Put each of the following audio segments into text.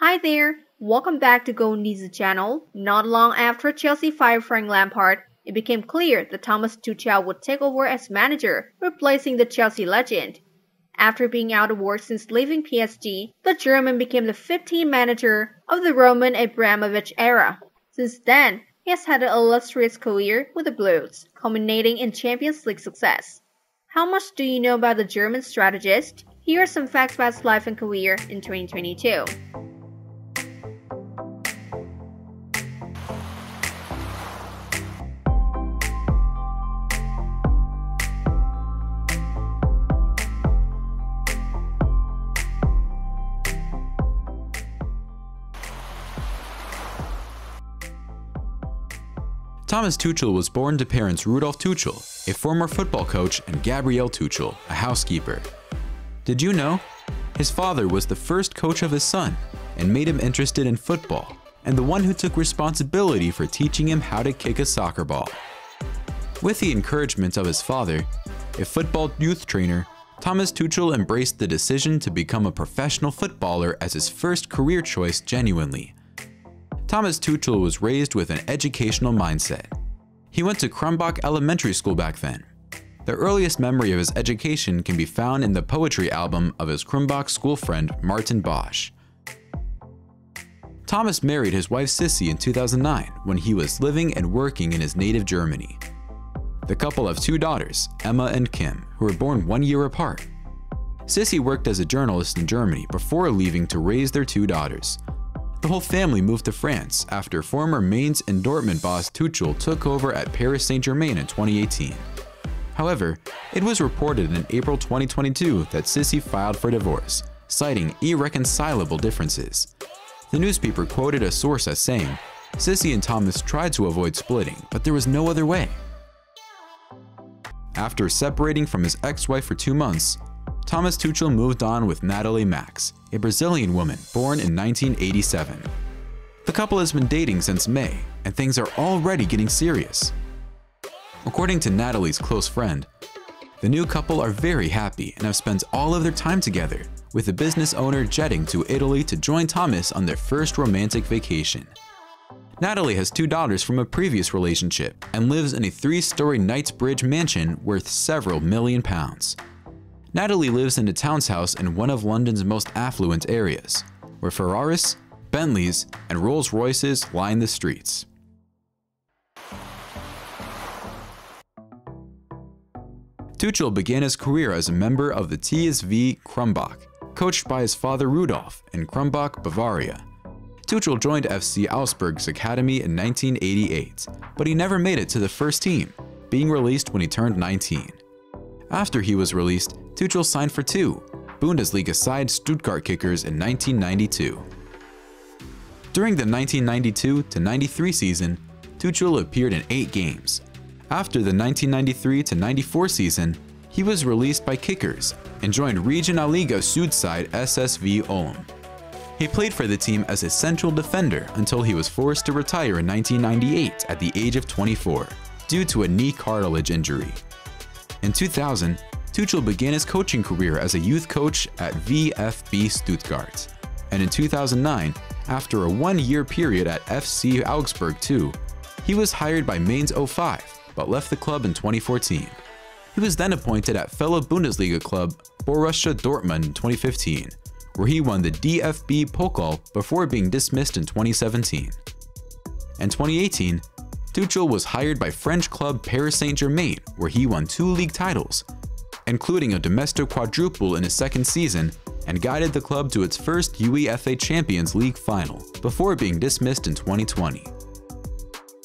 Hi there, welcome back to GoalNiza channel. Not long after Chelsea fired Frank Lampard, it became clear that Thomas Tuchel would take over as manager, replacing the Chelsea legend. After being out of work since leaving PSG, the German became the 15th manager of the Roman Abramovich era. Since then, he has had an illustrious career with the Blues, culminating in Champions League success. How much do you know about the German strategist? Here are some facts about his life and career in 2022. Thomas Tuchel was born to parents Rudolf Tuchel, a former football coach, and Gabriele Tuchel, a housekeeper. Did you know? His father was the first coach of his son and made him interested in football, and the one who took responsibility for teaching him how to kick a soccer ball. With the encouragement of his father, a football youth trainer, Thomas Tuchel embraced the decision to become a professional footballer as his first career choice genuinely. Thomas Tuchel was raised with an educational mindset. He went to Krumbach Elementary School back then. The earliest memory of his education can be found in the poetry album of his Krumbach school friend Martin Bosch. Thomas married his wife Sissy in 2009 when he was living and working in his native Germany. The couple have two daughters, Emma and Kim, who were born 1 year apart. Sissy worked as a journalist in Germany before leaving to raise their two daughters. The whole family moved to France after former Mainz and Dortmund boss Tuchel took over at Paris Saint-Germain in 2018. However, it was reported in April 2022 that Sissy filed for divorce, citing irreconcilable differences. The newspaper quoted a source as saying, "Sissy and Thomas tried to avoid splitting, but there was no other way." After separating from his ex-wife for 2 months, Thomas Tuchel moved on with Natalie Max, a Brazilian woman born in 1987. The couple has been dating since May, and things are already getting serious. According to Natalie's close friend, the new couple are very happy and have spent all of their time together, with the business owner jetting to Italy to join Thomas on their first romantic vacation. Natalie has 2 daughters from a previous relationship and lives in a 3-story Knightsbridge mansion worth several £1,000,000. Natalie lives in a townhouse in one of London's most affluent areas, where Ferraris, Bentleys, and Rolls-Royces line the streets. Tuchel began his career as a member of the TSV Krumbach, coached by his father Rudolf in Krumbach, Bavaria. Tuchel joined FC Augsburg's academy in 1988, but he never made it to the first team, being released when he turned 19. After he was released, Tuchel signed for 2 Bundesliga side Stuttgart Kickers in 1992. During the 1992-93 season, Tuchel appeared in 8 games. After the 1993-94 season, he was released by Kickers and joined Regionalliga Süd side SSV Ulm. He played for the team as a central defender until he was forced to retire in 1998 at the age of 24 due to a knee cartilage injury. In 2000, Tuchel began his coaching career as a youth coach at VfB Stuttgart, and in 2009, after a 1-year period at FC Augsburg II, he was hired by Mainz 05, but left the club in 2014. He was then appointed at fellow Bundesliga club Borussia Dortmund in 2015, where he won the DFB-Pokal before being dismissed in 2017. In 2018, Tuchel was hired by French club Paris Saint-Germain, where he won 2 league titles, including a domestic quadruple in his second season, and guided the club to its first UEFA Champions League final, before being dismissed in 2020.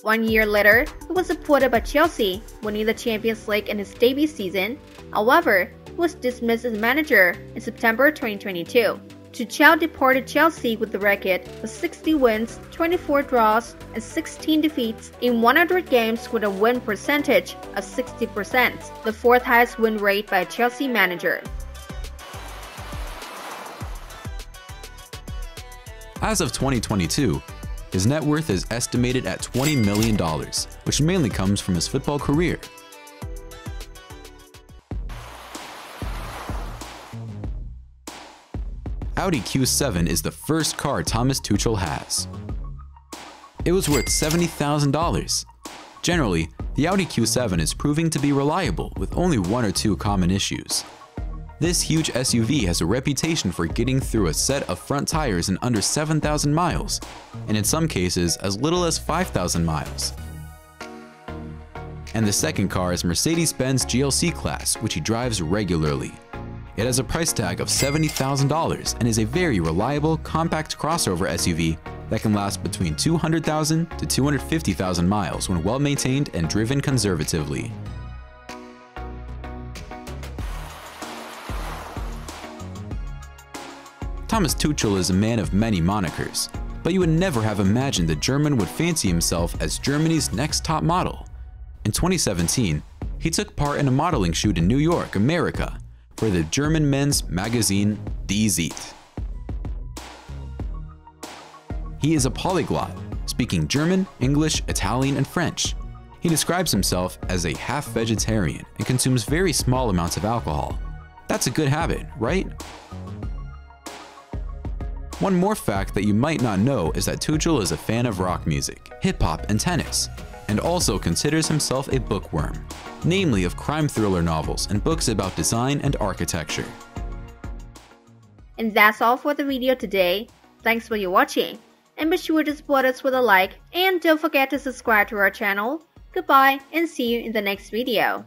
1 year later, he was appointed by Chelsea, winning the Champions League in his debut season. However, he was dismissed as manager in September 2022. Tuchel departed Chelsea with the record of 60 wins, 24 draws, and 16 defeats in 100 games with a win percentage of 60%, the 4th highest win rate by a Chelsea manager. As of 2022, his net worth is estimated at $20 million, which mainly comes from his football career. Audi Q7 is the first car Thomas Tuchel has. It was worth $70,000. Generally, the Audi Q7 is proving to be reliable with only one or two common issues. This huge SUV has a reputation for getting through a set of front tires in under 7,000 miles, and in some cases as little as 5,000 miles. And the second car is Mercedes-Benz GLC class, which he drives regularly. It has a price tag of $70,000 and is a very reliable, compact crossover SUV that can last between 200,000 to 250,000 miles when well maintained and driven conservatively. Thomas Tuchel is a man of many monikers, but you would never have imagined the German would fancy himself as Germany's next top model. In 2017, he took part in a modeling shoot in New York, America, for the German men's magazine Die Zeit. He is a polyglot, speaking German, English, Italian, and French. He describes himself as a half-vegetarian and consumes very small amounts of alcohol. That's a good habit, right? One more fact that you might not know is that Tuchel is a fan of rock music, hip-hop, and tennis, and also considers himself a bookworm, namely of crime thriller novels and books about design and architecture. And that's all for the video today. Thanks for watching, and be sure to support us with a like, and don't forget to subscribe to our channel. Goodbye and see you in the next video.